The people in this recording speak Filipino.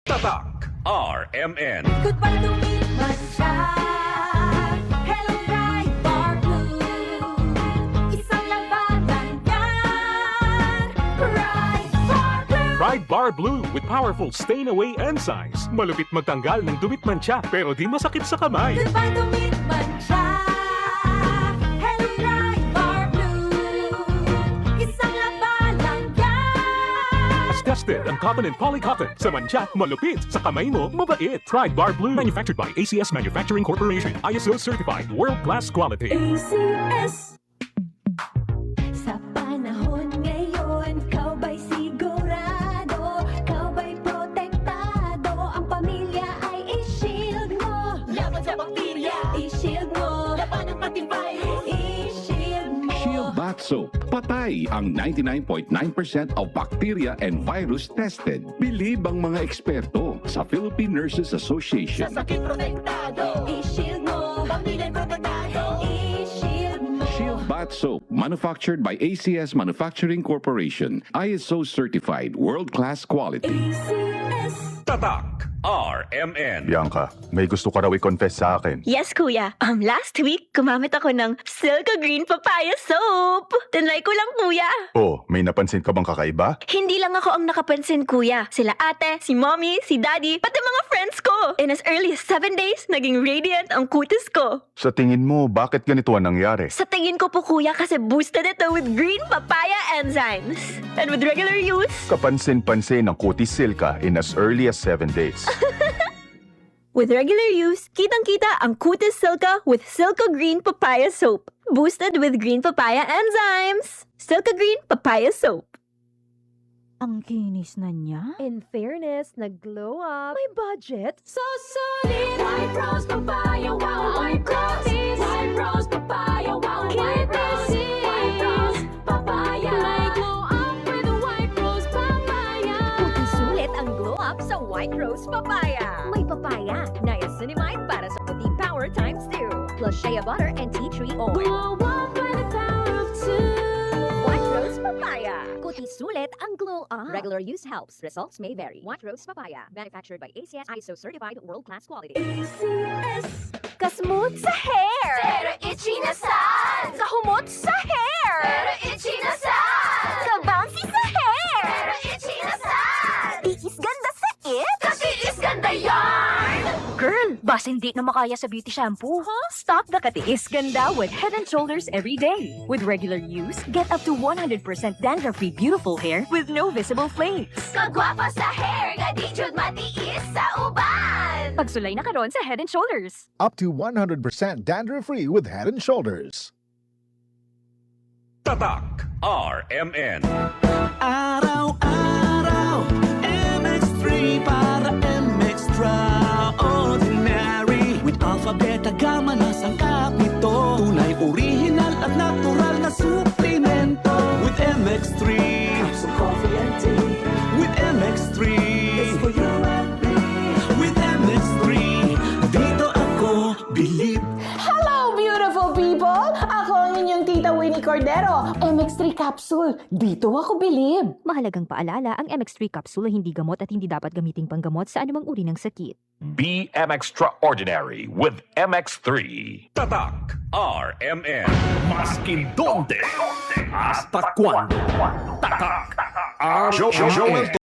Tatak RMN. Goodbye lumipas siya. Hello, Ride Bar Blue. Isang labanan yan. Ride Bar Blue. Ride Bar Blue with powerful stain-away enzymes. Malupit magtanggal ng dumit mancha pero di masakit sa kamay. Goodbye lumipas siya. Hello, Ride Bar Blue. Isang labanan yan. As tested ang cotton and polycotton. Sa mancha, malupit. Sa kamay mo, mabait. Ride Bar Blue. Manufactured by ACS Manufacturing Corporation. ISO certified. World-class quality. ACS. Sa panahon ngayon, ikaw ba'y sigurado? Ikaw ba'y protektado? Ang pamilya ay i-shield mo. Laban sa bakterya, i-shield mo. Laban ng pati virus, i-shield mo. Shield Bath Soap. Patay ang 99.9% of bacteria and virus tested. Believe ang mga eksperto sa Philippine Nurses Association. Sa sakit protektado, i-shield mo. Pamilya protektado, i-shield mo. Shield Bath Soap, manufactured by ACS Manufacturing Corporation. ISO certified, world-class quality. ACS. Tatak RMN. Bianca, may gusto ka raw i-confess sa akin. Yes, kuya. Last week, gumamit ako ng Silka Green Papaya Soap. Tinry ko lang, kuya. Oh, may napansin ka bang kakaiba? Hindi lang ako ang nakapansin, kuya. Sila ate, si mommy, si daddy, pati mga friends ko. In as early as 7 days, naging radiant ang kutis ko. Sa tingin mo, bakit ganito ang nangyari? Sa tingin ko po, kuya, kasi boosted ito with green papaya enzymes. And with regular use, Kapansin-pansin ang kutis silka in as early as 7 days. with regular use, kitang-kita ang kutis Silka with Silka Green Papaya Soap. Boosted with green papaya enzymes. Silka Green Papaya Soap. Ang kinis na niya. In fairness, nag-glow up. May budget. So solid, white rose papaya, wow, white rose, white rose papaya, wow, white rose, white rose papaya. May glow up with a white rose papaya. Puti sulit ang glow up sa White Rose Papaya. May papaya, niacinamide para sa puti power times 2. Plus shea butter and tea tree oil. Glow up by the power of two. White Rose Papaya. Kuti sulit ang glow up. Regular use helps. Results may vary. White Rose Papaya. Manufactured by ACS ISO certified world-class quality. ACS. Kasmooth sa hair. Pero itchy na sad. Kahumot sa hair. Pero itchy na sad. Kabouncy sa hair. Pero itchy na sad. Tiis ganda sa it. Katiis ganda yarn. Girl, bas hindi na makaya sa beauty shampoo, huh? Stop the katiis ganda with Head and Shoulders every day. With regular use, get up to 100% dandruff-free beautiful hair with no visible flakes. Kagwapa sa hair, nga di jud matiis sa uban. Pagsulay na karon sa Head and Shoulders. Up to 100% dandruff-free with Head and Shoulders. Tatak RMN. Araw-araw, MX3 para MX-Traordinary. With alpha, beta, gamma na sangkap nito. Tunay, original at natural na suplemento. With MX3, some coffee and tea. With MX3, it's for you and me. With MX3, dito ako believe. Hello, beautiful people! Ako ang inyong tita Winnie Cordero. MX3 Capsule. Dito ako bilib. Mahalagang paalala, ang MX3 capsule ay hindi gamot at hindi dapat gamiting panggamot sa anumang uri ng sakit. Be extraordinary with MX3. Tatak RMN. Maskin donde, hasta cuando. Tatak, RMN.